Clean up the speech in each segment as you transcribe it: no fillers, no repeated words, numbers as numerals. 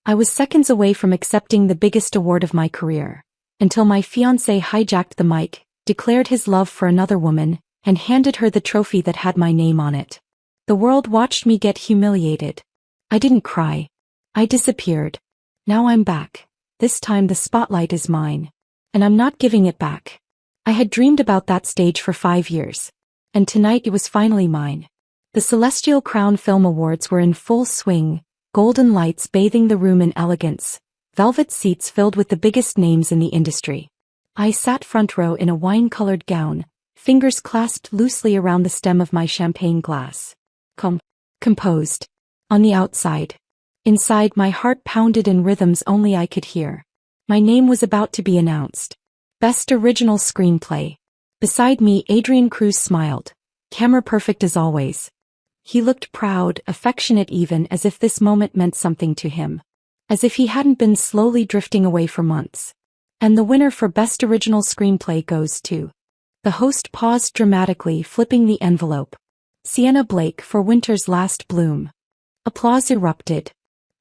I was seconds away from accepting the biggest award of my career, until my fiancé hijacked the mic, declared his love for another woman, and handed her the trophy that had my name on it. The world watched me get humiliated. I didn't cry. I disappeared. Now I'm back. This time the spotlight is mine. And I'm not giving it back. I had dreamed about that stage for 5 years. And tonight it was finally mine. The Celestial Crown Film Awards were in full swing, golden lights bathing the room in elegance, velvet seats filled with the biggest names in the industry. I sat front row in a wine-colored gown, fingers clasped loosely around the stem of my champagne glass. Composed. On the outside. Inside, my heart pounded in rhythms only I could hear. My name was about to be announced. Best Original Screenplay. Beside me, Adrian Cruz smiled. Camera perfect as always. He looked proud, affectionate even, as if this moment meant something to him. As if he hadn't been slowly drifting away for months. And the winner for Best Original Screenplay goes to... The host paused dramatically, flipping the envelope. Sienna Blake for Winter's Last Bloom. Applause erupted.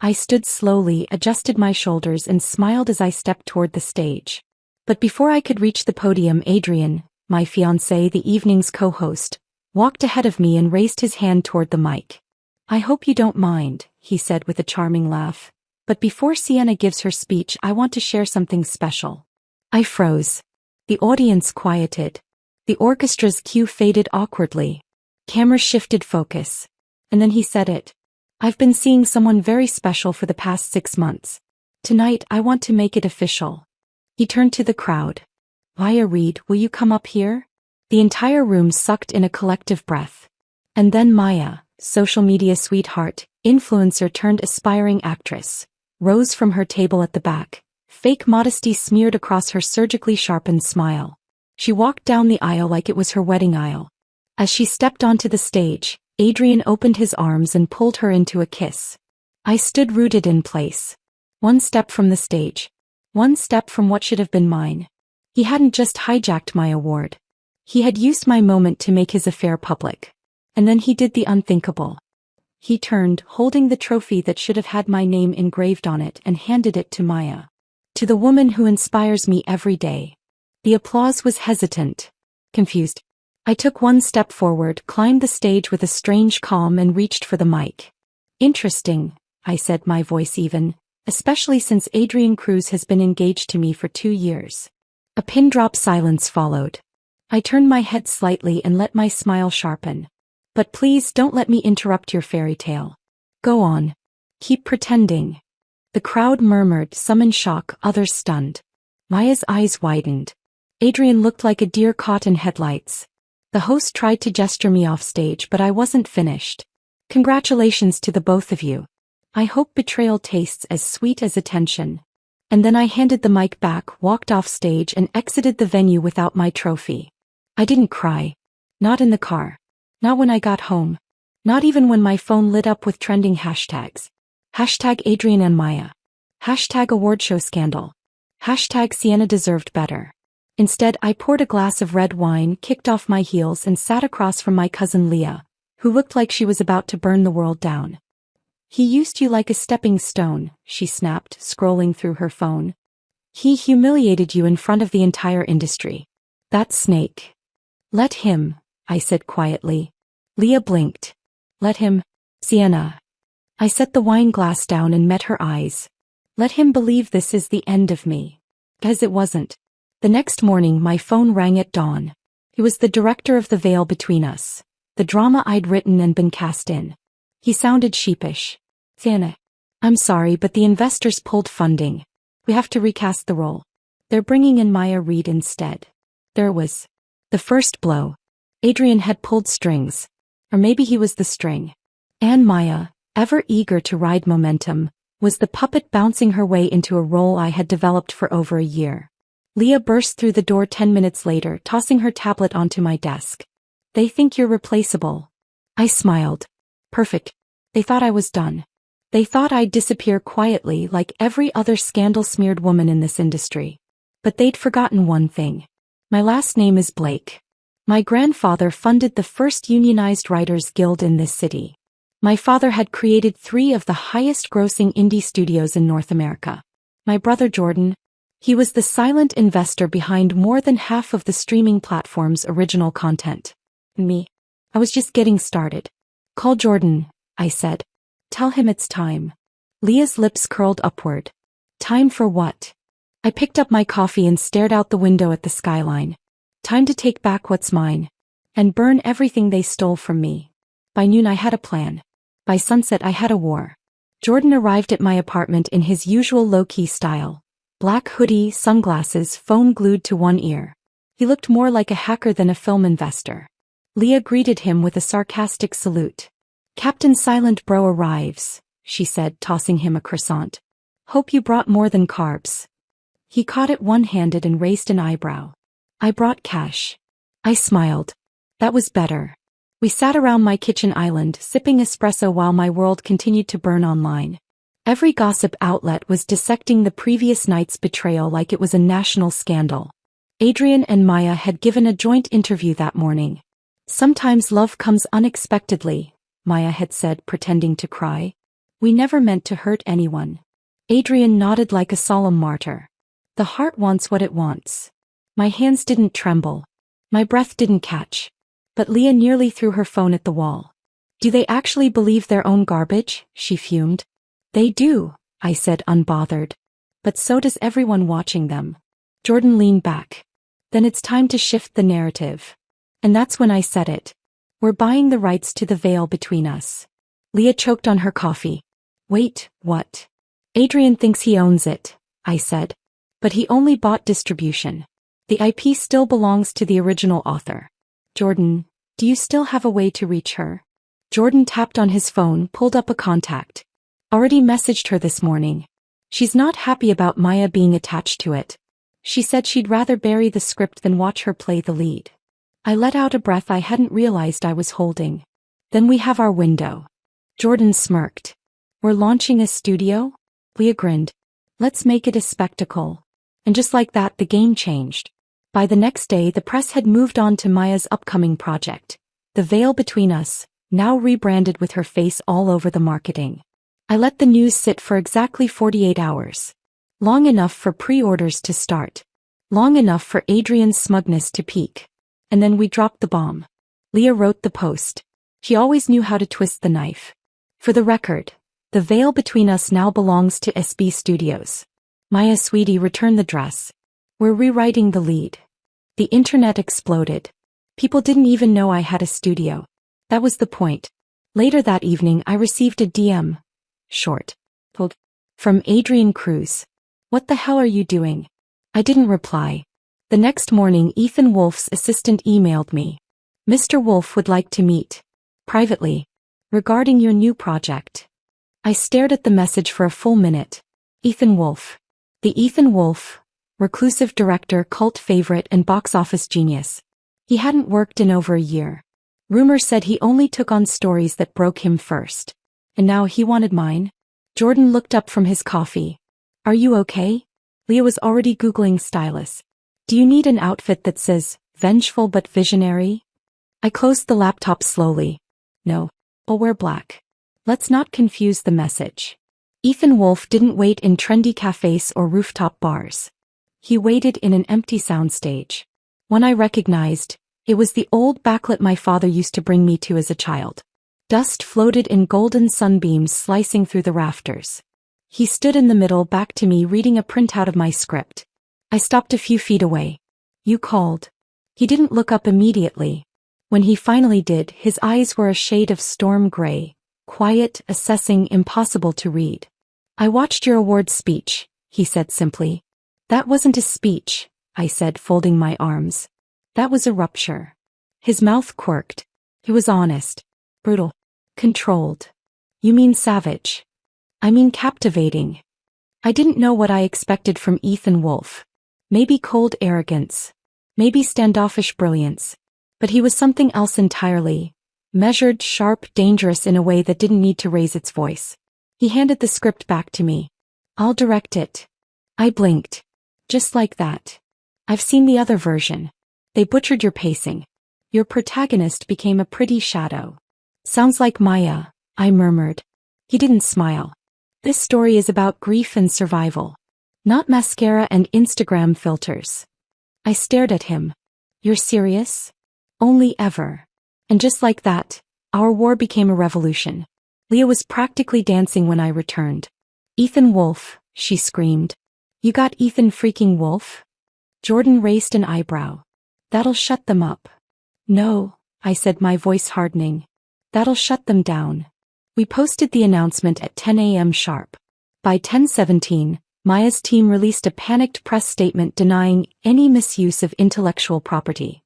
I stood slowly, adjusted my shoulders and smiled as I stepped toward the stage. But before I could reach the podium, Adrian, my fiancé, the evening's co-host, walked ahead of me and raised his hand toward the mic. I hope you don't mind, he said with a charming laugh. But before Sienna gives her speech, I want to share something special. I froze. The audience quieted. The orchestra's cue faded awkwardly. Camera shifted focus. And then he said it. I've been seeing someone very special for the past 6 months. Tonight, I want to make it official. He turned to the crowd. Maya Reed, will you come up here? The entire room sucked in a collective breath. And then Maya, social media sweetheart, influencer turned aspiring actress, rose from her table at the back, fake modesty smeared across her surgically sharpened smile. She walked down the aisle like it was her wedding aisle. As she stepped onto the stage, Adrian opened his arms and pulled her into a kiss. I stood rooted in place. 1 step from the stage. 1 step from what should have been mine. He hadn't just hijacked my award. He had used my moment to make his affair public. And then he did the unthinkable. He turned, holding the trophy that should have had my name engraved on it, and handed it to Maya. To the woman who inspires me every day. The applause was hesitant. Confused. I took 1 step forward, climbed the stage with a strange calm and reached for the mic. Interesting, I said, my voice even, especially since Adrian Cruz has been engaged to me for 2 years. A pin-drop silence followed. I turned my head slightly and let my smile sharpen. But please don't let me interrupt your fairy tale. Go on. Keep pretending. The crowd murmured, some in shock, others stunned. Maya's eyes widened. Adrian looked like a deer caught in headlights. The host tried to gesture me off stage, but I wasn't finished. Congratulations to the both of you. I hope betrayal tastes as sweet as attention. And then I handed the mic back, walked off stage and exited the venue without my trophy. I didn't cry. Not in the car. Not when I got home. Not even when my phone lit up with trending hashtags. Hashtag Adrian and Maya. Hashtag award show scandal. Hashtag Sienna deserved better. Instead, I poured a glass of red wine, kicked off my heels and sat across from my cousin Leah, who looked like she was about to burn the world down. He used you like a stepping stone, she snapped, scrolling through her phone. He humiliated you in front of the entire industry. That snake. Let him, I said quietly. Leah blinked. Let him, Sienna. I set the wine glass down and met her eyes. Let him believe this is the end of me. Because it wasn't. The next morning my phone rang at dawn. It was the director of The Veil Between Us, the drama I'd written and been cast in. He sounded sheepish. Sienna, I'm sorry, but the investors pulled funding. We have to recast the role. They're bringing in Maya Reed instead. There was the first blow. Adrian had pulled strings. Or maybe he was the string. And Maya, ever eager to ride momentum, was the puppet bouncing her way into a role I had developed for over a year. Leah burst through the door 10 minutes later, tossing her tablet onto my desk. They think you're replaceable. I smiled. Perfect. They thought I was done. They thought I'd disappear quietly like every other scandal-smeared woman in this industry. But they'd forgotten one thing. My last name is Blake. My grandfather funded the first unionized writers' guild in this city. My father had created 3 of the highest-grossing indie studios in North America. My brother Jordan, he was the silent investor behind more than half of the streaming platform's original content. Me, I was just getting started. Call Jordan, I said. Tell him it's time. Leah's lips curled upward. Time for what? I picked up my coffee and stared out the window at the skyline. Time to take back what's mine. And burn everything they stole from me. By noon I had a plan. By sunset I had a war. Jordan arrived at my apartment in his usual low-key style. Black hoodie, sunglasses, phone glued to one ear. He looked more like a hacker than a film investor. Leah greeted him with a sarcastic salute. Captain Silent Bro arrives, she said, tossing him a croissant. Hope you brought more than carbs. He caught it one-handed and raised an eyebrow. I brought cash. I smiled. That was better. We sat around my kitchen island, sipping espresso while my world continued to burn online. Every gossip outlet was dissecting the previous night's betrayal like it was a national scandal. Adrian and Maya had given a joint interview that morning. Sometimes love comes unexpectedly, Maya had said, pretending to cry. We never meant to hurt anyone. Adrian nodded like a solemn martyr. The heart wants what it wants. My hands didn't tremble. My breath didn't catch. But Leah nearly threw her phone at the wall. Do they actually believe their own garbage? She fumed. They do, I said, unbothered. But so does everyone watching them. Jordan leaned back. Then it's time to shift the narrative. And that's when I said it. We're buying the rights to the veil between us. Leah choked on her coffee. Wait, what? Adrian thinks he owns it, I said. But he only bought distribution. The IP still belongs to the original author. Jordan, do you still have a way to reach her? Jordan tapped on his phone, pulled up a contact. Already messaged her this morning. She's not happy about Maya being attached to it. She said she'd rather bury the script than watch her play the lead. I let out a breath I hadn't realized I was holding. Then we have our window. Jordan smirked. We're launching a studio? Leah grinned. Let's make it a spectacle. And just like that, the game changed. By the next day, the press had moved on to Maya's upcoming project. The Veil Between Us, now rebranded with her face all over the marketing. I let the news sit for exactly 48 hours. Long enough for pre-orders to start. Long enough for Adrian's smugness to peak. And then we dropped the bomb. Leah wrote the post. She always knew how to twist the knife. For the record, The Veil Between Us now belongs to SB Studios. Maya sweetie, return the dress. We're rewriting the lead. The internet exploded. People didn't even know I had a studio. That was the point. Later that evening I received a DM. Short. Pulled. From Adrian Cruz. What the hell are you doing? I didn't reply. The next morning Ethan Wolf's assistant emailed me. Mr. Wolf would like to meet. Privately. Regarding your new project. I stared at the message for a full minute. Ethan Wolf. The Ethan Wolf. Reclusive director, cult favorite and box office genius. He hadn't worked in over a year. Rumors said he only took on stories that broke him first. And now he wanted mine? Jordan looked up from his coffee. Are you okay? Leah was already Googling stylists. Do you need an outfit that says, vengeful but visionary? I closed the laptop slowly. No, I'll wear black. Let's not confuse the message. Ethan Wolf didn't wait in trendy cafes or rooftop bars. He waited in an empty soundstage. One I recognized, it was the old backlit my father used to bring me to as a child. Dust floated in golden sunbeams slicing through the rafters. He stood in the middle back to me reading a printout of my script. I stopped a few feet away. You called. He didn't look up immediately. When he finally did, his eyes were a shade of storm gray, quiet, assessing, impossible to read. I watched your awards speech, he said simply. That wasn't a speech, I said, folding my arms. That was a rupture. His mouth quirked. He was honest. Brutal. Controlled. You mean savage. I mean captivating. I didn't know what I expected from Ethan Wolf. Maybe cold arrogance. Maybe standoffish brilliance. But he was something else entirely. Measured, sharp, dangerous in a way that didn't need to raise its voice. He handed the script back to me. I'll direct it. I blinked. Just like that. I've seen the other version. They butchered your pacing. Your protagonist became a pretty shadow. Sounds like Maya, I murmured. He didn't smile. This story is about grief and survival. Not mascara and Instagram filters. I stared at him. You're serious? Only ever. And just like that, our war became a revolution. Leah was practically dancing when I returned. Ethan Wolf, she screamed. You got Ethan freaking Wolf? Jordan raised an eyebrow. That'll shut them up. No, I said, my voice hardening. That'll shut them down. We posted the announcement at 10 a.m. sharp. By 10:17, Maya's team released a panicked press statement denying any misuse of intellectual property.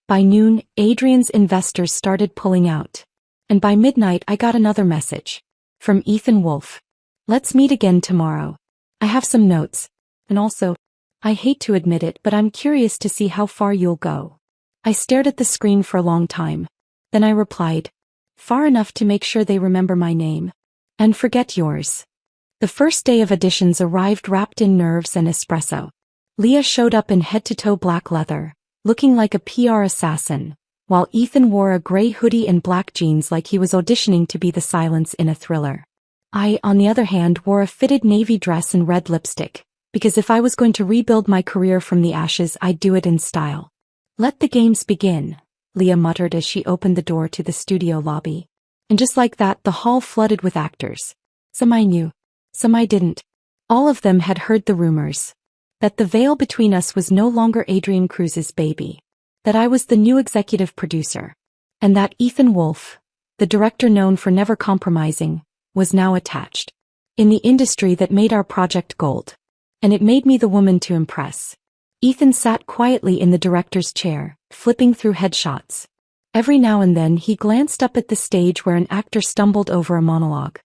By noon, Adrian's investors started pulling out. And by midnight I got another message. From Ethan Wolf. Let's meet again tomorrow. I have some notes. And also, I hate to admit it, but I'm curious to see how far you'll go. I stared at the screen for a long time. Then I replied, far enough to make sure they remember my name. And forget yours. The first day of auditions arrived wrapped in nerves and espresso. Leah showed up in head-to-toe black leather, looking like a PR assassin, while Ethan wore a gray hoodie and black jeans like he was auditioning to be the silence in a thriller. I, on the other hand, wore a fitted navy dress and red lipstick, because if I was going to rebuild my career from the ashes, I'd do it in style. Let the games begin, Leah muttered as she opened the door to the studio lobby. And just like that, the hall flooded with actors. Some I knew, some I didn't. All of them had heard the rumors. That the veil between us was no longer Adrian Cruz's baby. That I was the new executive producer. And that Ethan Wolf, the director known for never compromising, was now attached. In the industry that made our project gold. And it made me the woman to impress. Ethan sat quietly in the director's chair, flipping through headshots. Every now and then he glanced up at the stage where an actor stumbled over a monologue.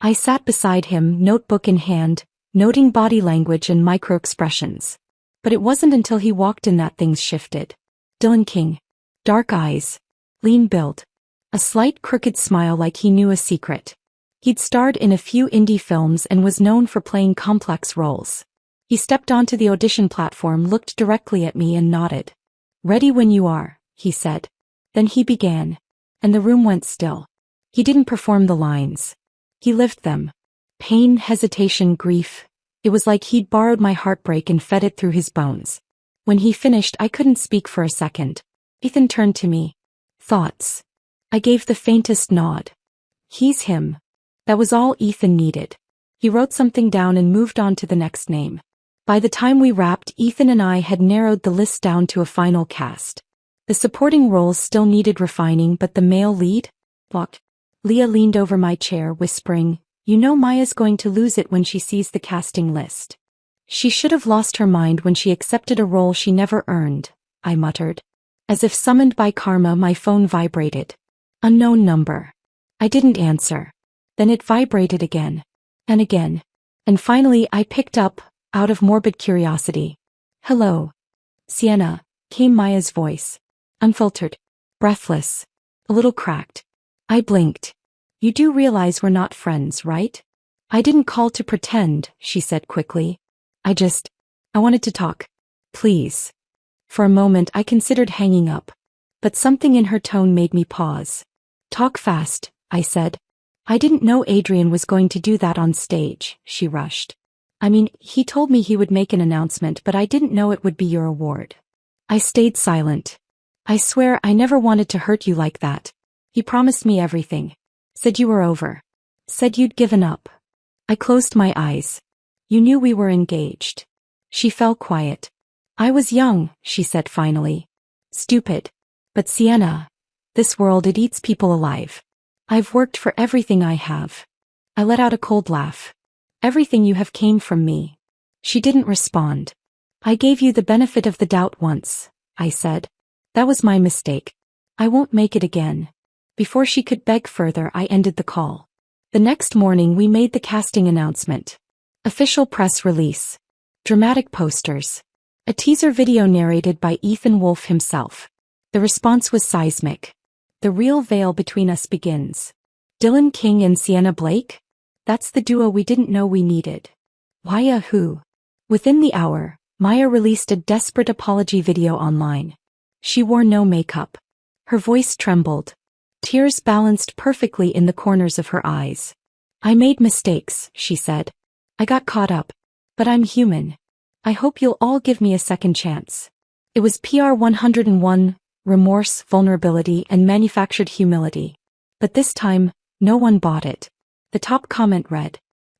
I sat beside him, notebook in hand, noting body language and micro-expressions. But it wasn't until he walked in that things shifted. Dylan King. Dark eyes. Lean build. A slight crooked smile like he knew a secret. He'd starred in a few indie films and was known for playing complex roles. He stepped onto the audition platform, looked directly at me and nodded. Ready when you are, he said. Then he began. And the room went still. He didn't perform the lines. He lived them. Pain, hesitation, grief. It was like he'd borrowed my heartbreak and fed it through his bones. When he finished, I couldn't speak for a second. Ethan turned to me. Thoughts. I gave the faintest nod. He's him. That was all Ethan needed. He wrote something down and moved on to the next name. By the time we wrapped, Ethan and I had narrowed the list down to a final cast. The supporting roles still needed refining, but the male lead? Blocked. Leah leaned over my chair, whispering, You know Maya's going to lose it when she sees the casting list. She should have lost her mind when she accepted a role she never earned, I muttered. As if summoned by karma, my phone vibrated. Unknown number. I didn't answer. Then it vibrated again. And again. And finally I picked up, out of morbid curiosity. Hello. Sienna, came Maya's voice. Unfiltered. Breathless. A little cracked. I blinked. You do realize we're not friends, right? I didn't call to pretend, she said quickly. I wanted to talk. Please. For a moment I considered hanging up. But something in her tone made me pause. Talk fast, I said. I didn't know Adrian was going to do that on stage, she rushed. I mean, he told me he would make an announcement, but I didn't know it would be your award. I stayed silent. I swear I never wanted to hurt you like that. He promised me everything. Said you were over. Said you'd given up. I closed my eyes. You knew we were engaged. She fell quiet. I was young, she said finally. Stupid. But Sienna, this world, it eats people alive. I've worked for everything I have. I let out a cold laugh. Everything you have came from me. She didn't respond. I gave you the benefit of the doubt once, I said. That was my mistake. I won't make it again. Before she could beg further, I ended the call. The next morning we made the casting announcement. Official press release. Dramatic posters. A teaser video narrated by Ethan Wolf himself. The response was seismic. The real veil between us begins. Dylan King and Sienna Blake? That's the duo we didn't know we needed. Why who? Within the hour, Maya released a desperate apology video online. She wore no makeup. Her voice trembled. Tears balanced perfectly in the corners of her eyes. I made mistakes, she said. I got caught up. But I'm human. I hope you'll all give me a second chance. It was PR 101, remorse, vulnerability, and manufactured humility. But this time, no one bought it. The top comment read,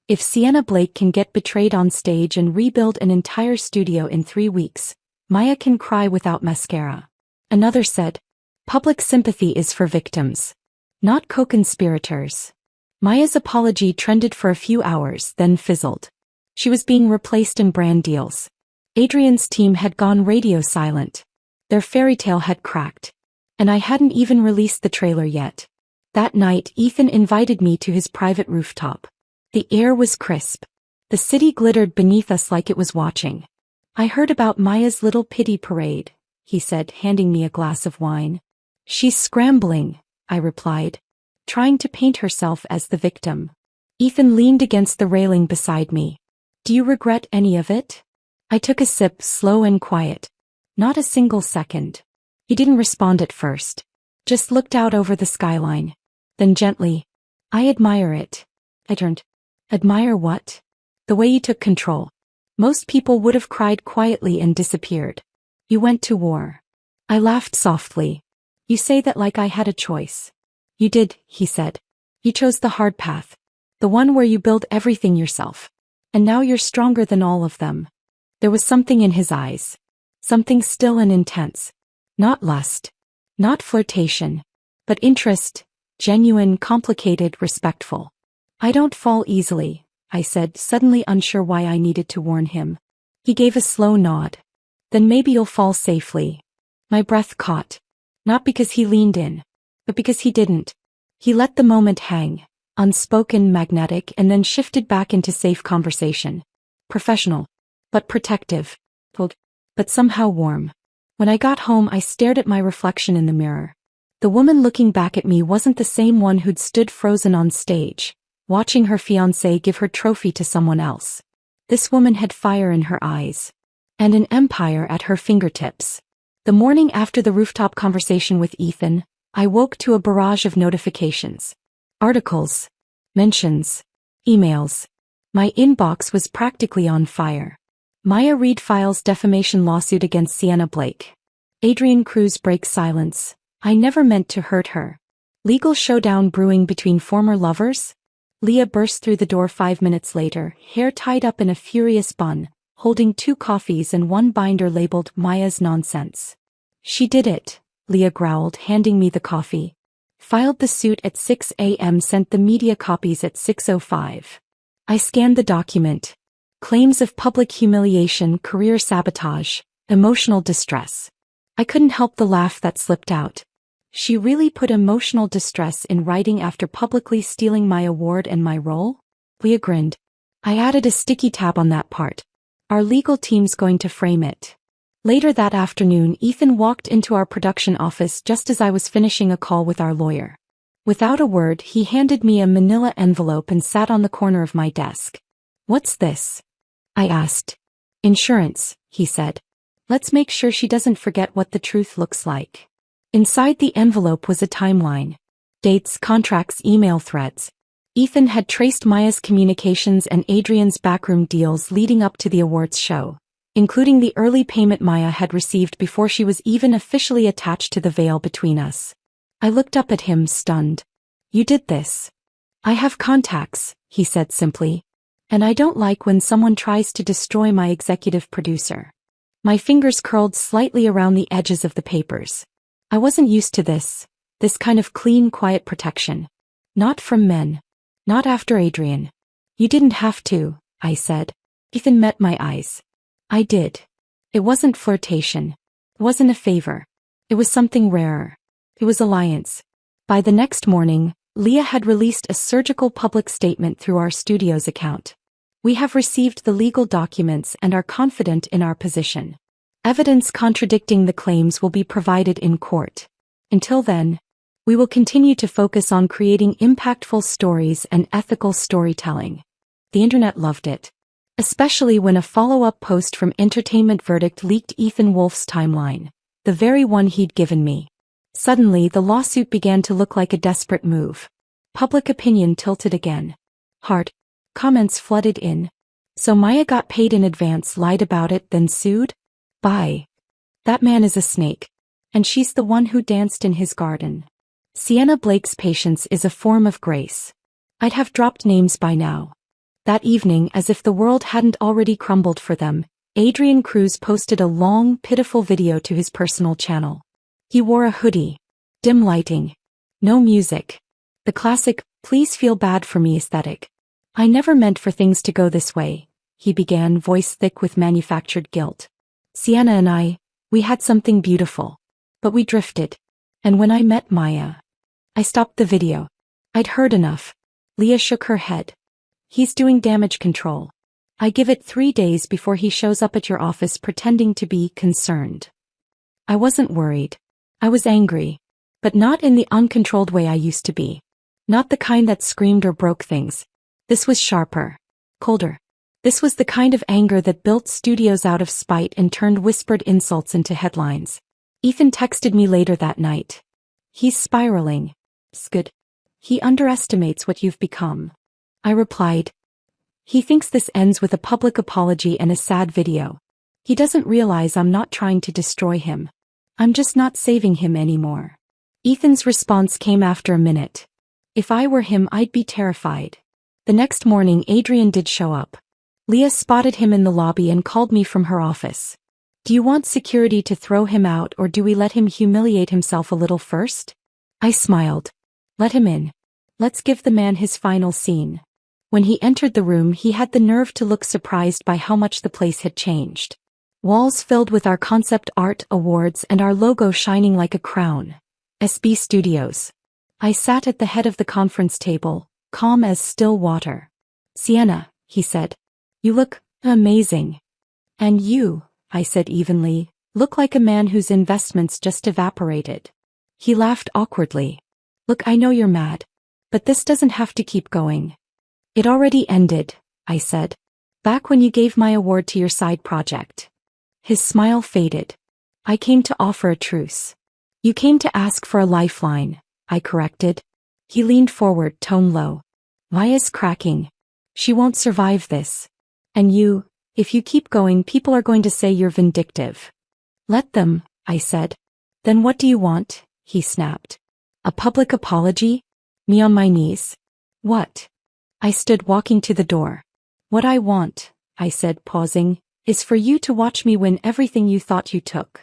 "If Sienna Blake can get betrayed on stage and rebuild an entire studio in 3 weeks, Maya can cry without mascara." Another said, "Public sympathy is for victims, not co-conspirators." Maya's apology trended for a few hours, then fizzled. She was being replaced in brand deals. Adrian's team had gone radio silent. Their fairy tale had cracked. And I hadn't even released the trailer yet. That night, Ethan invited me to his private rooftop. The air was crisp. The city glittered beneath us like it was watching. "I heard about Maya's little pity parade," he said, handing me a glass of wine. "She's scrambling," I replied, trying to paint herself as the victim. Ethan leaned against the railing beside me. "Do you regret any of it?" I took a sip, slow and quiet. Not a single second. He didn't respond at first. Just looked out over the skyline. Then gently, "I admire it." I turned. "Admire what?" "The way you took control. Most people would have cried quietly and disappeared. You went to war." I laughed softly. "You say that like I had a choice." "You did," he said. "You chose the hard path. The one where you build everything yourself. And now you're stronger than all of them." There was something in his eyes. Something still and intense. Not lust. Not flirtation. But interest. Genuine, complicated, respectful. "I don't fall easily," I said, suddenly unsure why I needed to warn him. He gave a slow nod. "Then maybe you'll fall safely." My breath caught. Not because he leaned in, but because he didn't. He let the moment hang, unspoken, magnetic, and then shifted back into safe conversation. Professional. But protective. Cold. But somehow warm. When I got home, I stared at my reflection in the mirror. The woman looking back at me wasn't the same one who'd stood frozen on stage, watching her fiancé give her trophy to someone else. This woman had fire in her eyes. And an empire at her fingertips. The morning after the rooftop conversation with Ethan, I woke to a barrage of notifications. Articles. Mentions. Emails. My inbox was practically on fire. Maya Reed files defamation lawsuit against Sienna Blake. Adrian Cruz breaks silence. I never meant to hurt her. Legal showdown brewing between former lovers? Leah burst through the door 5 minutes later, hair tied up in a furious bun, holding 2 coffees and 1 binder labeled Maya's Nonsense. "She did it," Leah growled, handing me the coffee. "Filed the suit at 6 a.m., sent the media copies at 6:05. I scanned the document. Claims of public humiliation, career sabotage, emotional distress. I couldn't help the laugh that slipped out. She really put emotional distress in writing after publicly stealing my award and my role? Leah grinned. I added a sticky tab on that part. Our legal team's going to frame it. Later that afternoon, Ethan walked into our production office just as I was finishing a call with our lawyer. Without a word, he handed me a manila envelope and sat on the corner of my desk. "What's this?" I asked. "Insurance," he said. "Let's make sure she doesn't forget what the truth looks like." Inside the envelope was a timeline. Dates, contracts, email threads. Ethan had traced Maya's communications and Adrian's backroom deals leading up to the awards show, including the early payment Maya had received before she was even officially attached to the veil between us. I looked up at him, stunned. "You did this." "I have contacts," he said simply. "And I don't like when someone tries to destroy my executive producer." My fingers curled slightly around the edges of the papers. I wasn't used to this kind of clean, quiet protection. Not from men. Not after Adrian. "You didn't have to," I said. Ethan met my eyes. "I did. It wasn't flirtation. It wasn't a favor. It was something rarer. It was alliance." By the next morning, Leah had released a surgical public statement through our studio's account. "We have received the legal documents and are confident in our position. Evidence contradicting the claims will be provided in court. Until then, we will continue to focus on creating impactful stories and ethical storytelling." The internet loved it. Especially when a follow-up post from Entertainment Verdict leaked Ethan Wolf's timeline, the very one he'd given me. Suddenly, the lawsuit began to look like a desperate move. Public opinion tilted again. Hard comments flooded in. So Maya got paid in advance, lied about it, then sued? Bye. That man is a snake. And she's the one who danced in his garden. Sienna Blake's patience is a form of grace. I'd have dropped names by now. That evening, as if the world hadn't already crumbled for them, Adrian Cruz posted a long, pitiful video to his personal channel. He wore a hoodie. Dim lighting. No music. The classic, please feel bad for me aesthetic. I never meant for things to go this way, he began, voice thick with manufactured guilt. Sienna and we had something beautiful. But we drifted. And when I met Maya, I stopped the video. I'd heard enough. Leah shook her head. He's doing damage control. I give it 3 days before he shows up at your office pretending to be concerned. I wasn't worried. I was angry. But not in the uncontrolled way I used to be. Not the kind that screamed or broke things. This was sharper. Colder. This was the kind of anger that built studios out of spite and turned whispered insults into headlines. Ethan texted me later that night. He's spiraling. Skid. He underestimates what you've become. I replied. He thinks this ends with a public apology and a sad video. He doesn't realize I'm not trying to destroy him. I'm just not saving him anymore. Ethan's response came after a minute. If I were him, I'd be terrified. The next morning, Adrian did show up. Leah spotted him in the lobby and called me from her office. Do you want security to throw him out, or do we let him humiliate himself a little first? I smiled. Let him in. Let's give the man his final scene. When he entered the room, he had the nerve to look surprised by how much the place had changed. Walls filled with our concept art awards and our logo shining like a crown. SB Studios. I sat at the head of the conference table, calm as still water. Sienna, he said. You look amazing. And you, I said evenly, look like a man whose investments just evaporated. He laughed awkwardly. Look, I know you're mad. But this doesn't have to keep going. It already ended, I said. Back when you gave my award to your side project. His smile faded. I came to offer a truce. You came to ask for a lifeline, I corrected. He leaned forward, tone low. Maya's cracking. She won't survive this. And you, if you keep going, people are going to say you're vindictive. Let them, I said. Then what do you want? He snapped. A public apology? Me on my knees? What? I stood, walking to the door. What I want, I said, pausing, is for you to watch me win everything you thought you took.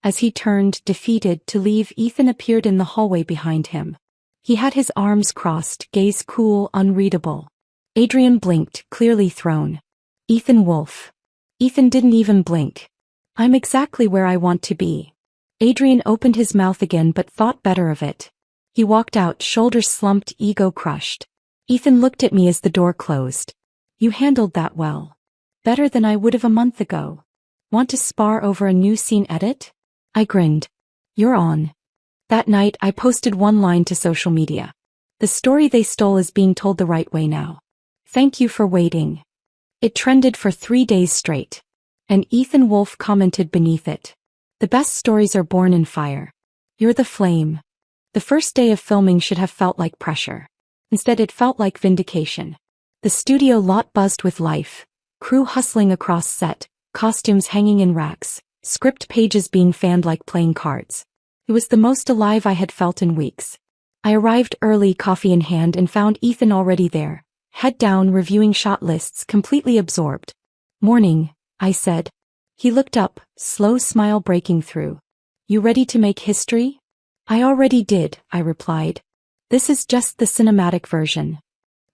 As he turned, defeated, to leave, Ethan appeared in the hallway behind him. He had his arms crossed, gaze cool, unreadable. Adrian blinked, clearly thrown. Ethan Wolf. Ethan didn't even blink. I'm exactly where I want to be. Adrian opened his mouth again but thought better of it. He walked out, shoulders slumped, ego crushed. Ethan looked at me as the door closed. You handled that well. Better than I would have a month ago. Want to spar over a new scene edit? I grinned. You're on. That night, I posted one line to social media. The story they stole is being told the right way now. Thank you for waiting. It trended for 3 days straight. And Ethan Wolf commented beneath it. The best stories are born in fire. You're the flame. The first day of filming should have felt like pressure. Instead, it felt like vindication. The studio lot buzzed with life. Crew hustling across set, costumes hanging in racks, script pages being fanned like playing cards. It was the most alive I had felt in weeks. I arrived early, coffee in hand, and found Ethan already there, head down, reviewing shot lists, completely absorbed. Morning, I said. He looked up, slow smile breaking through. You ready to make history? I already did, I replied. This is just the cinematic version.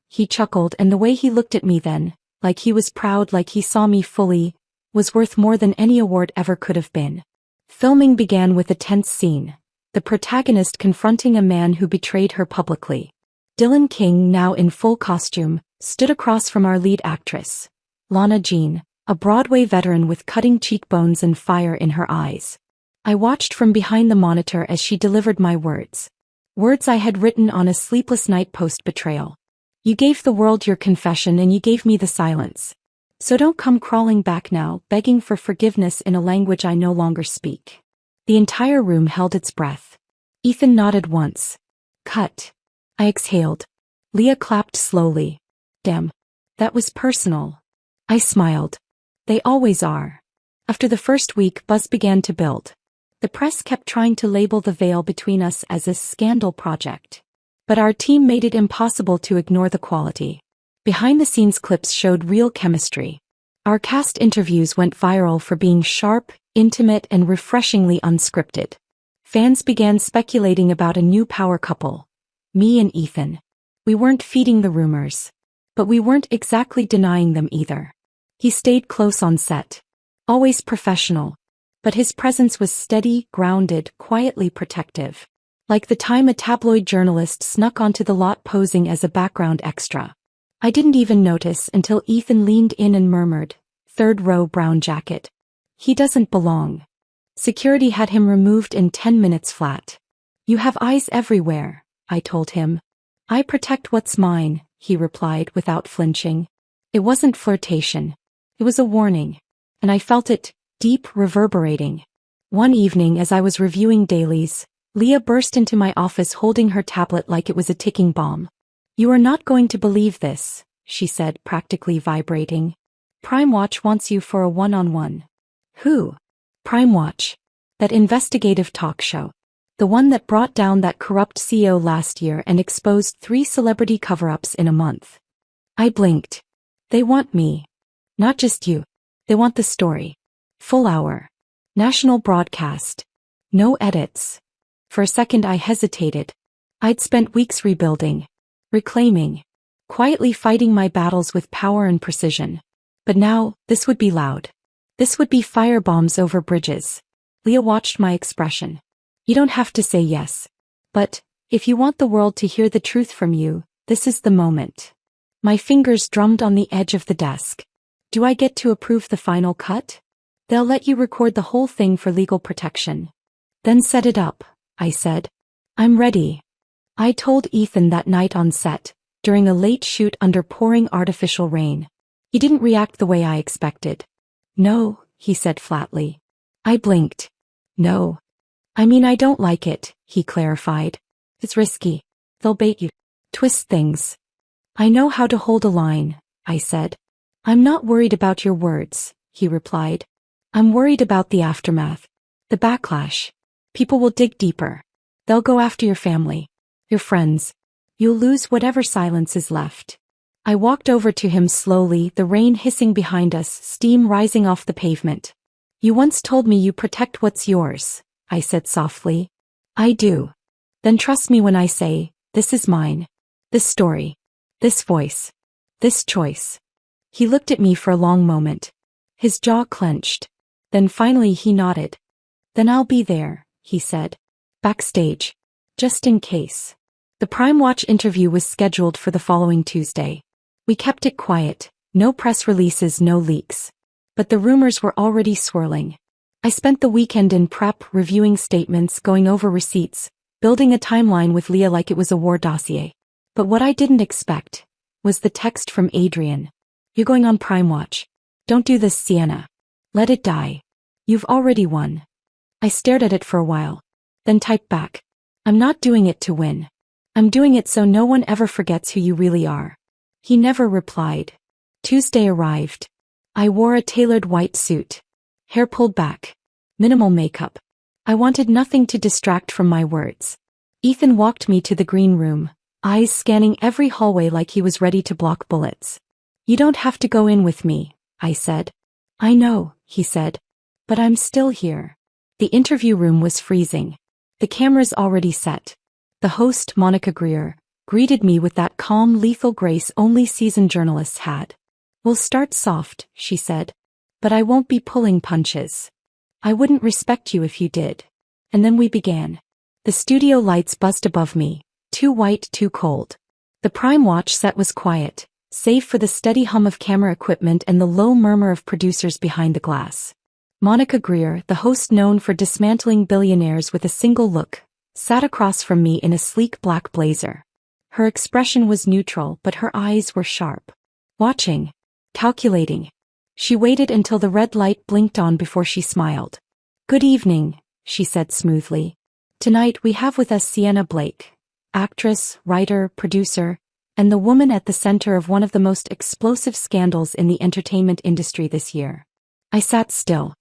He chuckled, and the way he looked at me then, like he was proud, like he saw me fully, was worth more than any award ever could have been. Filming began with a tense scene, the protagonist confronting a man who betrayed her publicly. Dylan King, now in full costume, stood across from our lead actress, Lana Jean, a Broadway veteran with cutting cheekbones and fire in her eyes. I watched from behind the monitor as she delivered my words. Words I had written on a sleepless night post-betrayal. You gave the world your confession and you gave me the silence. So don't come crawling back now, begging for forgiveness in a language I no longer speak. The entire room held its breath. Ethan nodded once. Cut. I exhaled. Leah clapped slowly. Damn. That was personal. I smiled. They always are. After the first week, buzz began to build. The press kept trying to label the veil between us as a scandal project. But our team made it impossible to ignore the quality. Behind-the-scenes clips showed real chemistry. Our cast interviews went viral for being sharp, intimate, and refreshingly unscripted. Fans began speculating about a new power couple. Me and Ethan. We weren't feeding the rumors. But we weren't exactly denying them either. He stayed close on set. Always professional. But his presence was steady, grounded, quietly protective. Like the time a tabloid journalist snuck onto the lot posing as a background extra. I didn't even notice until Ethan leaned in and murmured, "Third row brown jacket. He doesn't belong." Security had him removed in 10 minutes flat. "You have eyes everywhere," I told him. "I protect what's mine," he replied without flinching. It wasn't flirtation. It was a warning. And I felt it, deep, reverberating. One evening as I was reviewing dailies, Leah burst into my office holding her tablet like it was a ticking bomb. "You are not going to believe this," she said, practically vibrating. "Prime Watch wants you for a one-on-one." "Who?" "Prime Watch. That investigative talk show. The one that brought down that corrupt CEO last year and exposed 3 celebrity cover-ups in a month." I blinked. "They want me. Not just you. They want the story. Full hour. National broadcast. No edits." For a second I hesitated. I'd spent weeks rebuilding, reclaiming, quietly fighting my battles with power and precision. But now, this would be loud. This would be firebombs over bridges. Leah watched my expression. "You don't have to say yes. But, if you want the world to hear the truth from you, this is the moment." My fingers drummed on the edge of the desk. "Do I get to approve the final cut?" "They'll let you record the whole thing for legal protection." "Then set it up," I said. "I'm ready." I told Ethan that night on set, during a late shoot under pouring artificial rain. He didn't react the way I expected. "No," he said flatly. I blinked. "No. I mean, I don't like it," he clarified. "It's risky. They'll bait you. Twist things." "I know how to hold a line," I said. "I'm not worried about your words," he replied. "I'm worried about the aftermath. The backlash. People will dig deeper. They'll go after your family. Your friends. You'll lose whatever silence is left." I walked over to him slowly, the rain hissing behind us, steam rising off the pavement. "You once told me you protect what's yours," I said softly. "I do. Then trust me when I say, this is mine. This story. This voice. This choice." He looked at me for a long moment. His jaw clenched. Then finally he nodded. "Then I'll be there," he said. "Backstage. Just in case." The Prime Watch interview was scheduled for the following Tuesday. We kept it quiet, no press releases, no leaks. But the rumors were already swirling. I spent the weekend in prep, reviewing statements, going over receipts, building a timeline with Leah like it was a war dossier. But what I didn't expect was the text from Adrian. "You're going on Prime Watch. Don't do this, Sienna. Let it die. You've already won." I stared at it for a while, then typed back, "I'm not doing it to win. I'm doing it so no one ever forgets who you really are." He never replied. Tuesday arrived. I wore a tailored white suit. Hair pulled back. Minimal makeup. I wanted nothing to distract from my words. Ethan walked me to the green room, eyes scanning every hallway like he was ready to block bullets. "You don't have to go in with me," I said. "I know," he said. "But I'm still here." The interview room was freezing. The cameras already set. The host, Monica Greer, greeted me with that calm, lethal grace only seasoned journalists had. "We'll start soft," she said. "But I won't be pulling punches. I wouldn't respect you if you did." And then we began. The studio lights buzzed above me, too white, too cold. The Prime Watch set was quiet, save for the steady hum of camera equipment and the low murmur of producers behind the glass. Monica Greer, the host known for dismantling billionaires with a single look, sat across from me in a sleek black blazer. Her expression was neutral, but her eyes were sharp. Watching. Calculating. She waited until the red light blinked on before she smiled. "Good evening," she said smoothly. Tonight we have with us Sienna Blake, actress, writer, producer, and the woman at the center of one of the most explosive scandals in the entertainment industry this year. I sat still.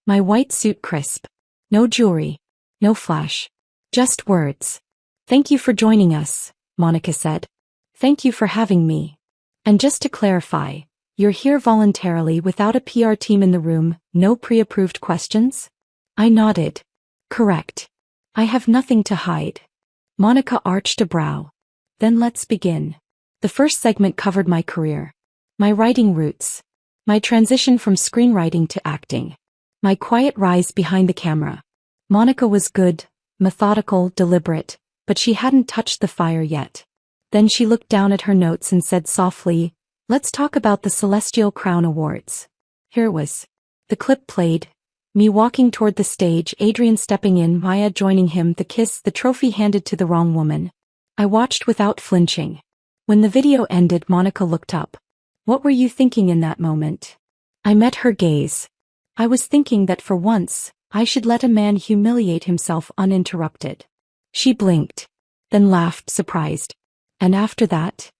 My white suit crisp. No jewelry. No flash. Just words. "Thank you for joining us," Monica said. "Thank you for having me. And just to clarify, you're here voluntarily without a PR team in the room, no pre-approved questions?" I nodded. "Correct. I have nothing to hide." Monica arched a brow. "Then let's begin." The first segment covered my career. My writing roots. My transition from screenwriting to acting. My quiet rise behind the camera. Monica was good, methodical, deliberate, but she hadn't touched the fire yet. Then she looked down at her notes and said softly, "Let's talk about the Celestial Crown Awards." Here it was. The clip played. Me walking toward the stage, Adrian stepping in, Maya joining him, the kiss, the trophy handed to the wrong woman. I watched without flinching. When the video ended, Monica looked up. "What were you thinking in that moment?" I met her gaze. I was thinking that for once, I should let a man humiliate himself uninterrupted. She blinked, then laughed, surprised. And after that,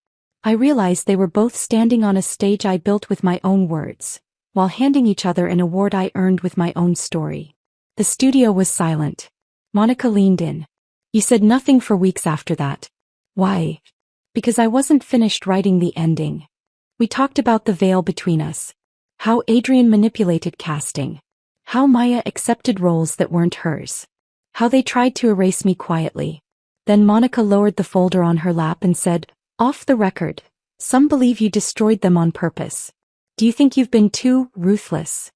I realized they were both standing on a stage I built with my own words, while handing each other an award I earned with my own story. The studio was silent. Monica leaned in. "You said nothing for weeks after that." "Why?" "Because I wasn't finished writing the ending. We talked about the veil between us. How Adrian manipulated casting. How Maya accepted roles that weren't hers. How they tried to erase me quietly." Then Monica lowered the folder on her lap and said, "Off the record, some believe you destroyed them on purpose. Do you think you've been too ruthless?"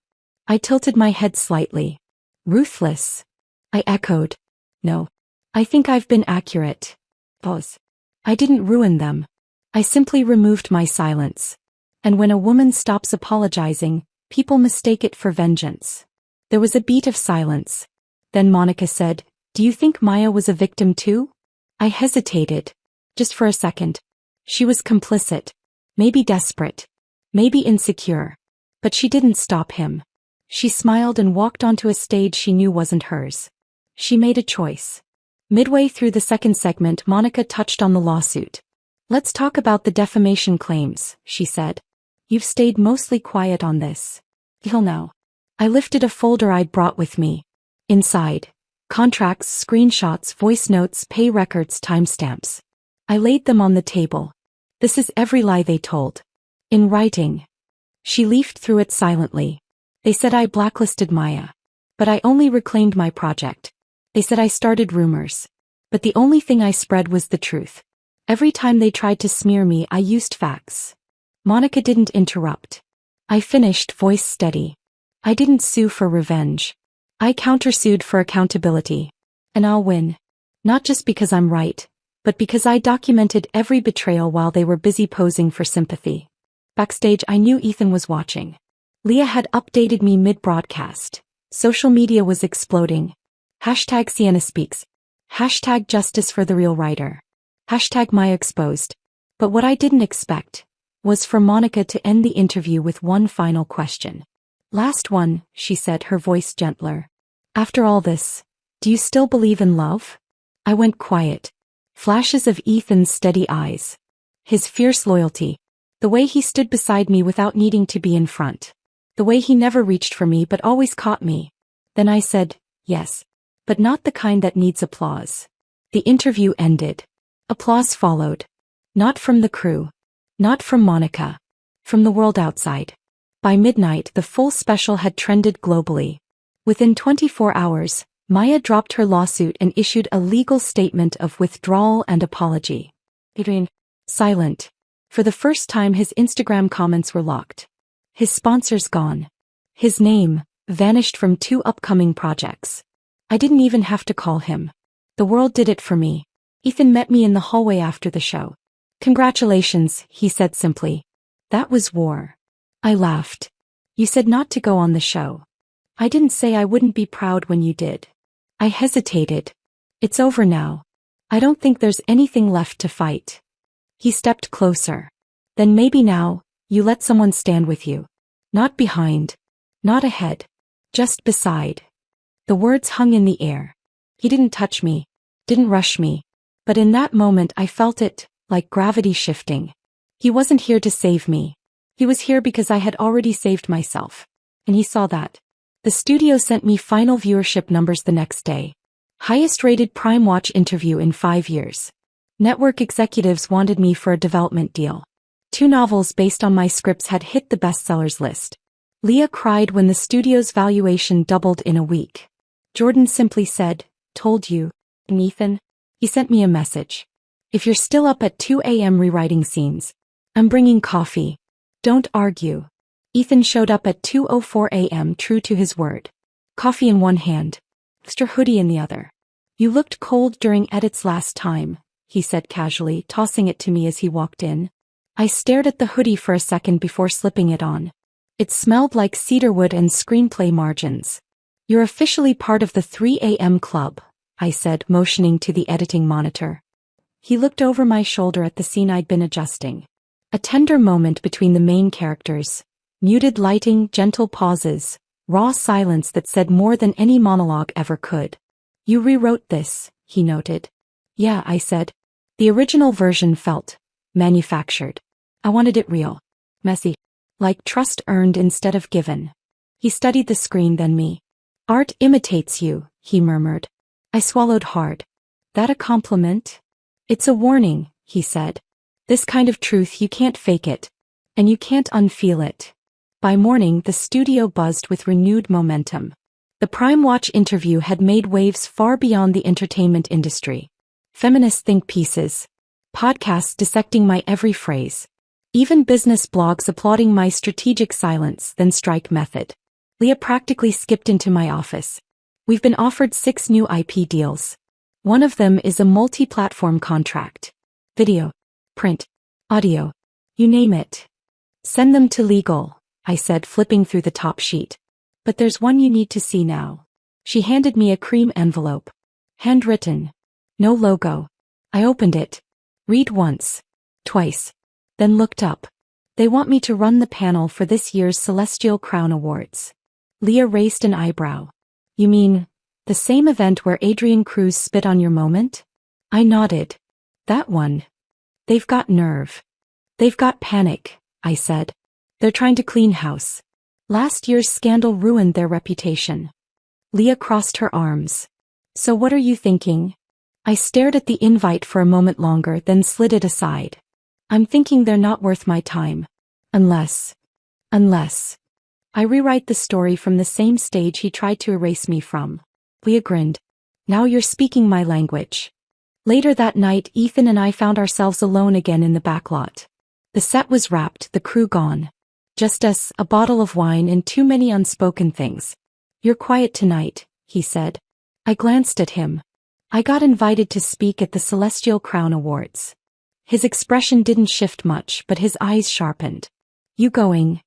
I tilted my head slightly. "Ruthless?" I echoed. "No. I think I've been accurate." Pause. "I didn't ruin them. I simply removed my silence. And when a woman stops apologizing, people mistake it for vengeance." There was a beat of silence. Then Monica said, "Do you think Maya was a victim too?" I hesitated. Just for a second. She was complicit. Maybe desperate. Maybe insecure. But she didn't stop him. She smiled and walked onto a stage she knew wasn't hers. She made a choice. Midway through the second segment, Monica touched on the lawsuit. "Let's talk about the defamation claims," she said. "You've stayed mostly quiet on this. Till now." I lifted a folder I'd brought with me. Inside, contracts, screenshots, voice notes, pay records, timestamps. I laid them on the table. "This is every lie they told. In writing." She leafed through it silently. "They said I blacklisted Maya. But I only reclaimed my project. They said I started rumors. But the only thing I spread was the truth. Every time they tried to smear me, I used facts." Monica didn't interrupt. I finished, voice steady. "I didn't sue for revenge. I countersued for accountability. And I'll win. Not just because I'm right, but because I documented every betrayal while they were busy posing for sympathy." Backstage, I knew Ethan was watching. Leah had updated me mid-broadcast. Social media was exploding. Hashtag Sienna Speaks. Hashtag Justice for the Real Writer. Hashtag Maya Exposed. But what I didn't expect was for Monica to end the interview with one final question. "Last one," she said, her voice gentler. "After all this, do you still believe in love?" I went quiet. Flashes of Ethan's steady eyes. His fierce loyalty. The way he stood beside me without needing to be in front. The way he never reached for me but always caught me. Then I said, "Yes. But not the kind that needs applause." The interview ended. Applause followed. Not from the crew. Not from Monica. From the world outside. By midnight, the full special had trended globally. Within 24 hours, Maya dropped her lawsuit and issued a legal statement of withdrawal and apology. Adrian, silent. For the first time, his Instagram comments were locked. His sponsors gone. His name vanished from 2 upcoming projects. I didn't even have to call him. The world did it for me. Ethan met me in the hallway after the show. "Congratulations," he said simply. "That was war." I laughed. "You said not to go on the show." "I didn't say I wouldn't be proud when you did." I hesitated. "It's over now. I don't think there's anything left to fight." He stepped closer. "Then maybe now, you let someone stand with you. Not behind. Not ahead. Just beside." The words hung in the air. He didn't touch me, didn't rush me. But in that moment I felt it, like gravity shifting. He wasn't here to save me. He was here because I had already saved myself. And he saw that. The studio sent me final viewership numbers the next day. Highest rated Prime Watch interview in 5 years. Network executives wanted me for a development deal. 2 novels based on my scripts had hit the bestsellers list. Leah cried when the studio's valuation doubled in a week. Jordan simply said, "Told you." And Ethan? He sent me a message. "If you're still up at 2 a.m. rewriting scenes, I'm bringing coffee. Don't argue." Ethan showed up at 2:04 a.m. true to his word. Coffee in one hand, extra hoodie in the other. "You looked cold during edits last time," he said casually, tossing it to me as he walked in. I stared at the hoodie for a second before slipping it on. It smelled like cedarwood and screenplay margins. "You're officially part of the 3 a.m. club," I said, motioning to the editing monitor. He looked over my shoulder at the scene I'd been adjusting. A tender moment between the main characters. Muted lighting, gentle pauses, raw silence that said more than any monologue ever could. "You rewrote this," he noted. "Yeah," I said. The original version felt manufactured. I wanted it real. Messy. Like trust earned instead of given. He studied the screen, then me. "Art imitates you," he murmured. I swallowed hard. "That a compliment?" "It's a warning," he said. "This kind of truth, you can't fake it. And you can't unfeel it." By morning, the studio buzzed with renewed momentum. The Prime Watch interview had made waves far beyond the entertainment industry. Feminist think pieces. Podcasts dissecting my every phrase. Even business blogs applauding my strategic silence then strike method. Leah practically skipped into my office. "We've been offered 6 new IP deals. One of them is a multi-platform contract. Video, print, audio, you name it. Send them to legal," I said, flipping through the top sheet. "But there's one you need to see now." She handed me a cream envelope. Handwritten. No logo. I opened it. Read once. Twice. Then looked up. "They want me to run the panel for this year's Celestial Crown Awards." Leah raised an eyebrow. "You mean, the same event where Adrian Cruz spit on your moment?" I nodded. "That one. They've got nerve. They've got panic," I said. "They're trying to clean house. Last year's scandal ruined their reputation." Leah crossed her arms. "So what are you thinking?" I stared at the invite for a moment longer, then slid it aside. "I'm thinking they're not worth my time. Unless. I rewrite the story from the same stage he tried to erase me from." Leah grinned. "Now you're speaking my language." Later that night, Ethan and I found ourselves alone again in the backlot. The set was wrapped, the crew gone. Just us, a bottle of wine, and too many unspoken things. "You're quiet tonight," he said. I glanced at him. "I got invited to speak at the Celestial Crown Awards." His expression didn't shift much, but his eyes sharpened. "You going?"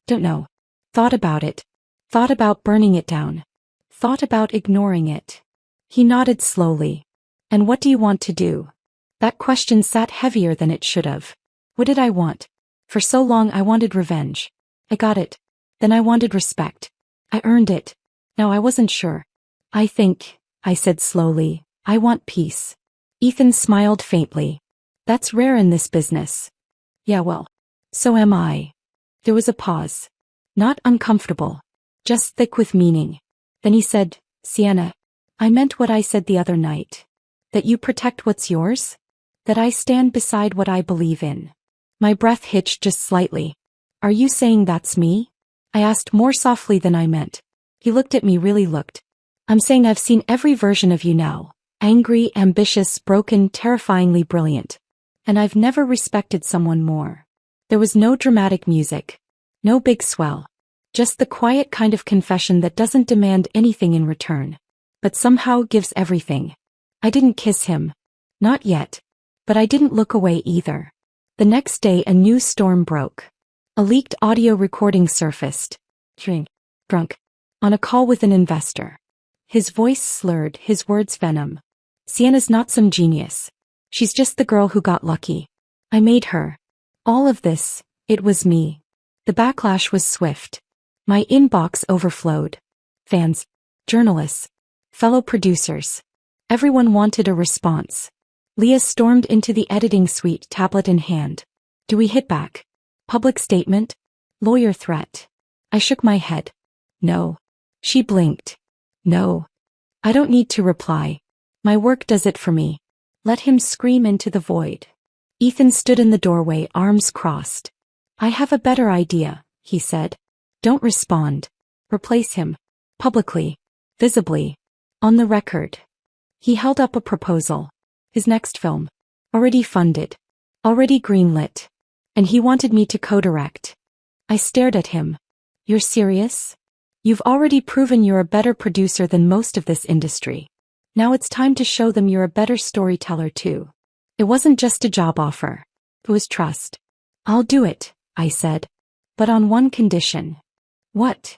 "Don't know. Thought about it. Thought about burning it down. Thought about ignoring it." He nodded slowly. "And what do you want to do?" That question sat heavier than it should have. What did I want? For so long I wanted revenge. I got it. Then I wanted respect. I earned it. Now I wasn't sure. "I think," I said slowly, "I want peace." Ethan smiled faintly. "That's rare in this business." "Yeah, well, so am I." There was a pause. Not uncomfortable. Just thick with meaning. Then he said, "Sienna, I meant what I said the other night. That you protect what's yours? That I stand beside what I believe in." My breath hitched just slightly. "Are you saying that's me?" I asked more softly than I meant. He looked at me, really looked. "I'm saying I've seen every version of you now. Angry, ambitious, broken, terrifyingly brilliant. And I've never respected someone more." There was no dramatic music. No big swell. Just the quiet kind of confession that doesn't demand anything in return. But somehow gives everything. I didn't kiss him. Not yet. But I didn't look away either. The next day a new storm broke. A leaked audio recording surfaced. Drunk. On a call with an investor. His voice slurred, his words venom. "Sienna's not some genius. She's just the girl who got lucky. I made her. All of this, it was me." The backlash was swift. My inbox overflowed. Fans, journalists, fellow producers. Everyone wanted a response. Leah stormed into the editing suite, tablet in hand. Do we hit back? Public statement? Lawyer threat? I shook my head. No. She blinked. No. I don't need to reply. My work does it for me. Let him scream into the void. Ethan stood in the doorway, arms crossed. I have a better idea, he said. Don't respond. Replace him. Publicly. Visibly. On the record. He held up a proposal. His next film. Already funded. Already greenlit. And he wanted me to co-direct. I stared at him. You're serious? You've already proven you're a better producer than most of this industry. Now it's time to show them you're a better storyteller too. It wasn't just a job offer. It was trust. I'll do it, I said. But on one condition. What?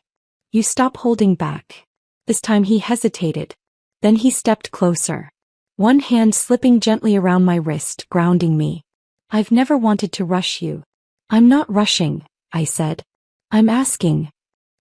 You stop holding back. This time he hesitated. Then he stepped closer. One hand slipping gently around my wrist, grounding me. I've never wanted to rush you. I'm not rushing, I said. I'm asking.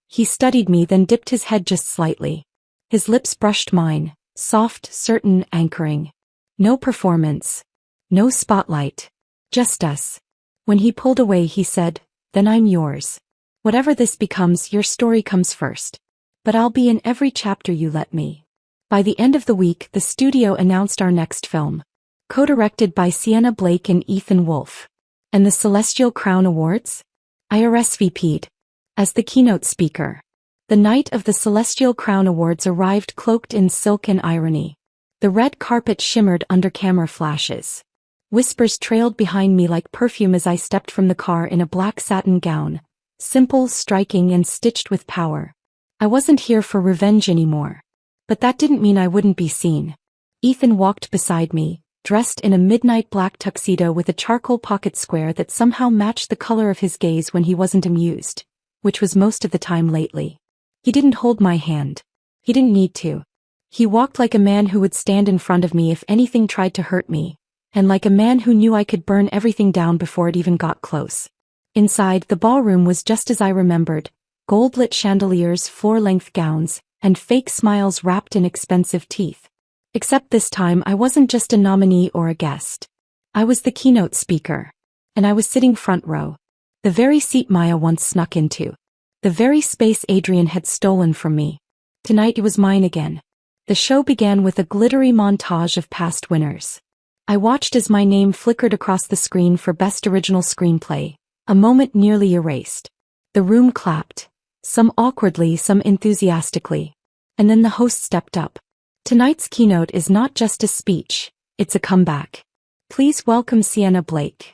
He studied me, then dipped his head just slightly. His lips brushed mine, soft, certain, anchoring. No performance. No spotlight. Just us. When he pulled away, he said, then I'm yours. Whatever this becomes, your story comes first. But I'll be in every chapter you let me. By the end of the week, the studio announced our next film. Co-directed by Sienna Blake and Ethan Wolfe. And the Celestial Crown Awards? I RSVP'd. As the keynote speaker. The night of the Celestial Crown Awards arrived cloaked in silk and irony. The red carpet shimmered under camera flashes. Whispers trailed behind me like perfume as I stepped from the car in a black satin gown. Simple, striking, and stitched with power. I wasn't here for revenge anymore. But that didn't mean I wouldn't be seen. Ethan walked beside me, dressed in a midnight black tuxedo with a charcoal pocket square that somehow matched the color of his gaze when he wasn't amused, which was most of the time lately. He didn't hold my hand. He didn't need to. He walked like a man who would stand in front of me if anything tried to hurt me, and like a man who knew I could burn everything down before it even got close. Inside, the ballroom was just as I remembered, gold-lit chandeliers, floor-length gowns, and fake smiles wrapped in expensive teeth. Except this time I wasn't just a nominee or a guest. I was the keynote speaker. And I was sitting front row. The very seat Maya once snuck into. The very space Adrian had stolen from me. Tonight it was mine again. The show began with a glittery montage of past winners. I watched as my name flickered across the screen for Best Original Screenplay, a moment nearly erased. The room clapped. Some awkwardly, some enthusiastically. And then the host stepped up. Tonight's keynote is not just a speech, it's a comeback. Please welcome Sienna Blake.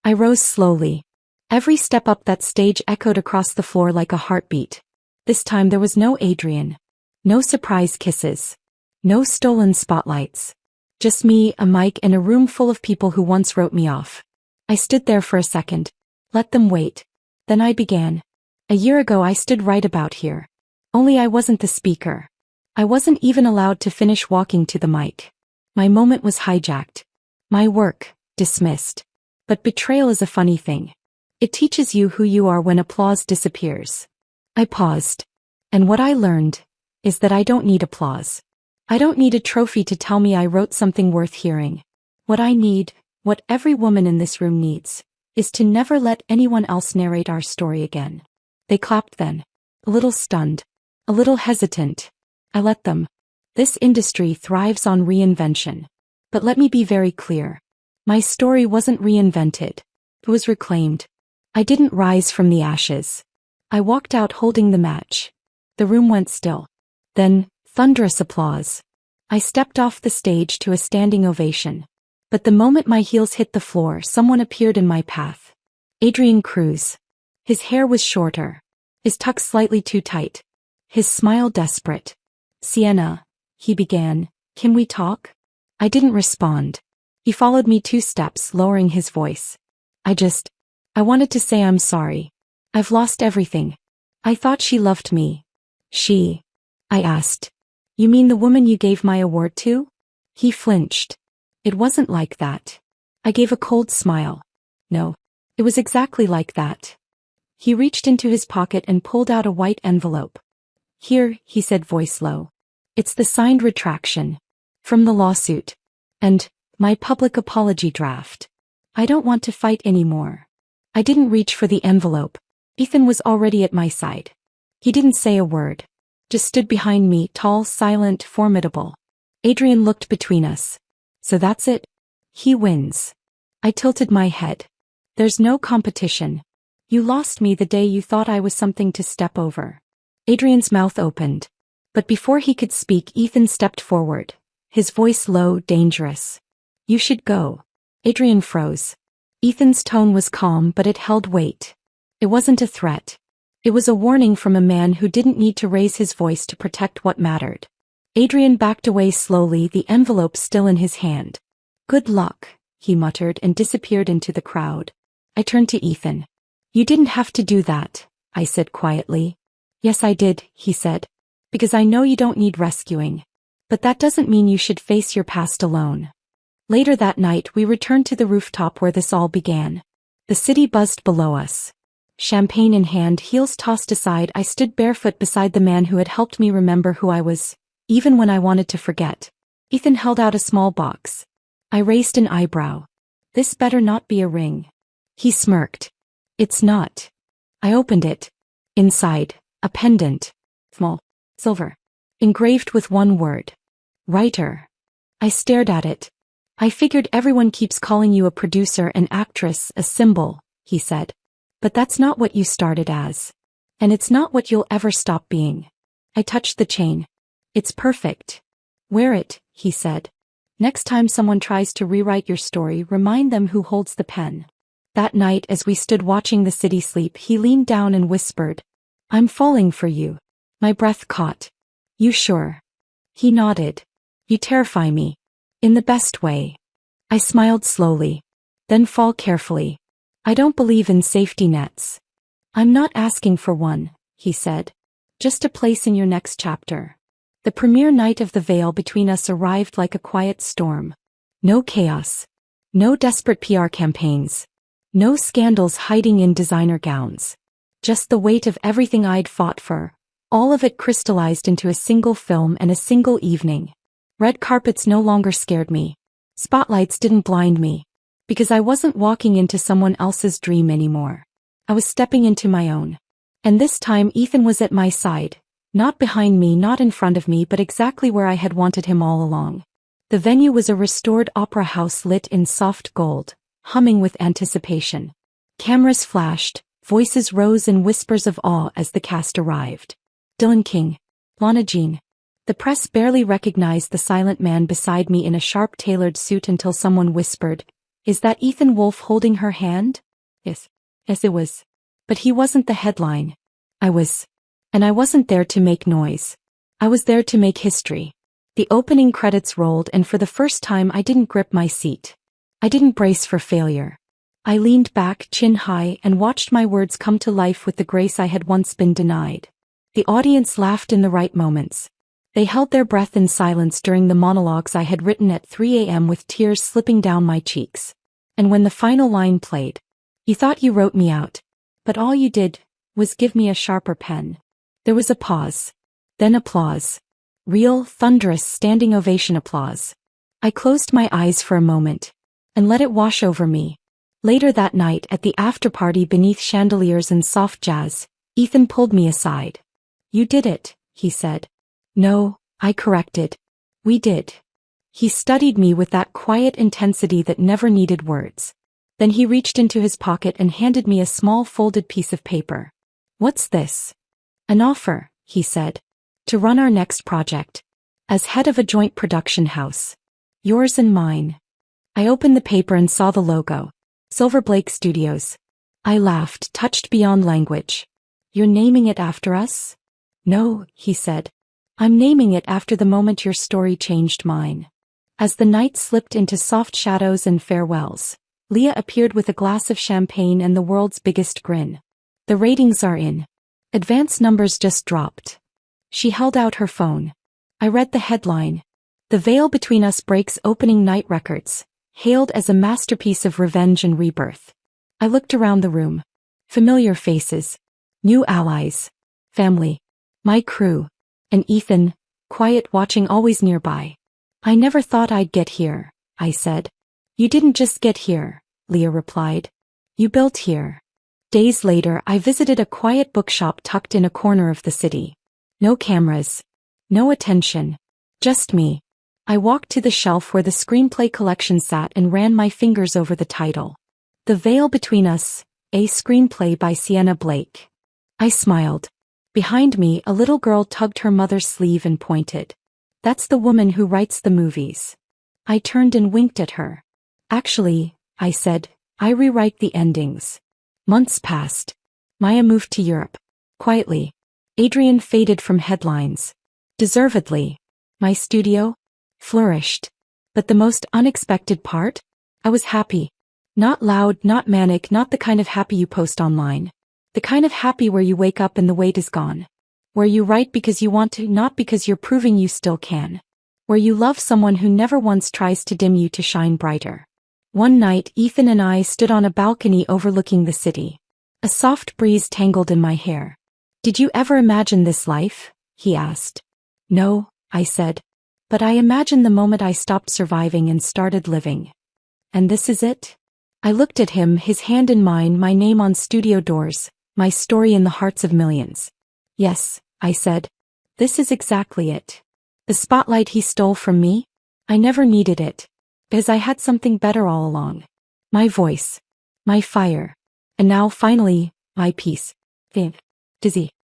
I rose slowly. Every step up that stage echoed across the floor like a heartbeat. This time there was no Adrian. No surprise kisses. No stolen spotlights. Just me, a mic, and a room full of people who once wrote me off. I stood there for a second. Let them wait. Then I began. A year ago I stood right about here. Only I wasn't the speaker. I wasn't even allowed to finish walking to the mic. My moment was hijacked. My work, dismissed. But betrayal is a funny thing. It teaches you who you are when applause disappears. I paused. And what I learned is that I don't need applause. I don't need a trophy to tell me I wrote something worth hearing. What I need, what every woman in this room needs, is to never let anyone else narrate our story again. They clapped then. A little stunned. A little hesitant. I let them. This industry thrives on reinvention. But let me be very clear. My story wasn't reinvented. It was reclaimed. I didn't rise from the ashes. I walked out holding the match. The room went still. Then, thunderous applause. I stepped off the stage to a standing ovation. But the moment my heels hit the floor, someone appeared in my path. Adrian Cruz. His hair was shorter. His tuck slightly too tight. His smile desperate. Sienna, he began, can we talk? I didn't respond. He followed me 2 steps, lowering his voice. I wanted to say I'm sorry. I've lost everything. I thought she loved me. She? I asked. You mean the woman you gave my award to? He flinched. It wasn't like that. I gave a cold smile. No. It was exactly like that. He reached into his pocket and pulled out a white envelope. Here, he said, voice low. It's the signed retraction. from the lawsuit, and my public apology draft. I don't want to fight anymore. I didn't reach for the envelope. Ethan was already at my side. He didn't say a word. Just stood behind me, tall, silent, formidable. Adrian looked between us. So that's it? He wins. I tilted my head. There's no competition. You lost me the day you thought I was something to step over. Adrian's mouth opened. But before he could speak, Ethan stepped forward. His voice low, dangerous. You should go. Adrian froze. Ethan's tone was calm, but it held weight. It wasn't a threat. It was a warning from a man who didn't need to raise his voice to protect what mattered. Adrian backed away slowly, the envelope still in his hand. Good luck, he muttered and disappeared into the crowd. I turned to Ethan. You didn't have to do that, I said quietly. Yes, I did, he said. Because I know you don't need rescuing. But that doesn't mean you should face your past alone. Later that night we returned to the rooftop where this all began. The city buzzed below us. Champagne in hand, heels tossed aside, I stood barefoot beside the man who had helped me remember who I was, even when I wanted to forget. Ethan held out a small box. I raised an eyebrow. This better not be a ring. He smirked. It's not. I opened it. Inside, a pendant. Small. Silver. Engraved with one word. Writer. I stared at it. I figured everyone keeps calling you a producer, an actress, a symbol, he said. But that's not what you started as. And it's not what you'll ever stop being. I touched the chain. It's perfect. Wear it, he said. Next time someone tries to rewrite your story, remind them who holds the pen. That night, as we stood watching the city sleep, he leaned down and whispered, I'm falling for you. My breath caught. You sure? He nodded. You terrify me. In the best way. I smiled slowly. Then fall carefully. I don't believe in safety nets. I'm not asking for one, he said. Just a place in your next chapter. The premiere night of The Veil between us arrived like a quiet storm. No chaos. No desperate PR campaigns. No scandals hiding in designer gowns. Just the weight of everything I'd fought for. All of it crystallized into a single film and a single evening. Red carpets no longer scared me. Spotlights didn't blind me. Because I wasn't walking into someone else's dream anymore. I was stepping into my own. And this time Ethan was at my side. Not behind me, not in front of me, but exactly where I had wanted him all along. The venue was a restored opera house lit in soft gold, humming with anticipation. Cameras flashed, voices rose in whispers of awe as the cast arrived. Dylan King. Lana Jean. The press barely recognized the silent man beside me in a sharp tailored suit until someone whispered, Is that Ethan Wolfe holding her hand? Yes, it was. But he wasn't the headline. I was. And I wasn't there to make noise. I was there to make history. The opening credits rolled, and for the first time I didn't grip my seat. I didn't brace for failure. I leaned back, chin high, and watched my words come to life with the grace I had once been denied. The audience laughed in the right moments. They held their breath in silence during the monologues I had written at 3 a.m. with tears slipping down my cheeks. And when the final line played, You thought you wrote me out. But all you did was give me a sharper pen. There was a pause. Then applause. Real, thunderous, standing ovation applause. I closed my eyes for a moment. And let it wash over me. Later that night at the after-party beneath chandeliers and soft jazz, Ethan pulled me aside. You did it, he said. No, I corrected. We did. He studied me with that quiet intensity that never needed words. Then he reached into his pocket and handed me a small folded piece of paper. What's this? An offer, he said. To run our next project. As head of a joint production house. Yours and mine. I opened the paper and saw the logo. Silver Blake Studios. I laughed, touched beyond language. You're naming it after us? No, he said. I'm naming it after the moment your story changed mine. As the night slipped into soft shadows and farewells, Leah appeared with a glass of champagne and the world's biggest grin. The ratings are in. Advance numbers just dropped. She held out her phone. I read the headline. The Veil Between Us breaks opening night records, hailed as a masterpiece of revenge and rebirth. I looked around the room. Familiar faces. New allies. Family. My crew. And Ethan, quiet watching always nearby. I never thought I'd get here, I said. You didn't just get here, Leah replied. You built here. Days later, I visited a quiet bookshop tucked in a corner of the city. No cameras. No attention. Just me. I walked to the shelf where the screenplay collection sat and ran my fingers over the title. The Veil Between Us, a screenplay by Sienna Blake. I smiled. Behind me, a little girl tugged her mother's sleeve and pointed. That's the woman who writes the movies. I turned and winked at her. Actually, I said, I rewrite the endings. Months passed. Maya moved to Europe. Quietly. Adrian faded from headlines. Deservedly. My studio flourished. But the most unexpected part? I was happy. Not loud, not manic, not the kind of happy you post online. The kind of happy where you wake up and the weight is gone. Where you write because you want to, not because you're proving you still can. Where you love someone who never once tries to dim you to shine brighter. One night, Ethan and I stood on a balcony overlooking the city. A soft breeze tangled in my hair. Did you ever imagine this life? He asked. No, I said. But I imagined the moment I stopped surviving and started living. And this is it? I looked at him, his hand in mine, my name on studio doors, my story in the hearts of millions. Yes, I said. This is exactly it. The spotlight he stole from me? I never needed it. Because I had something better all along. My voice. My fire. And now, finally, my peace. Dizzy.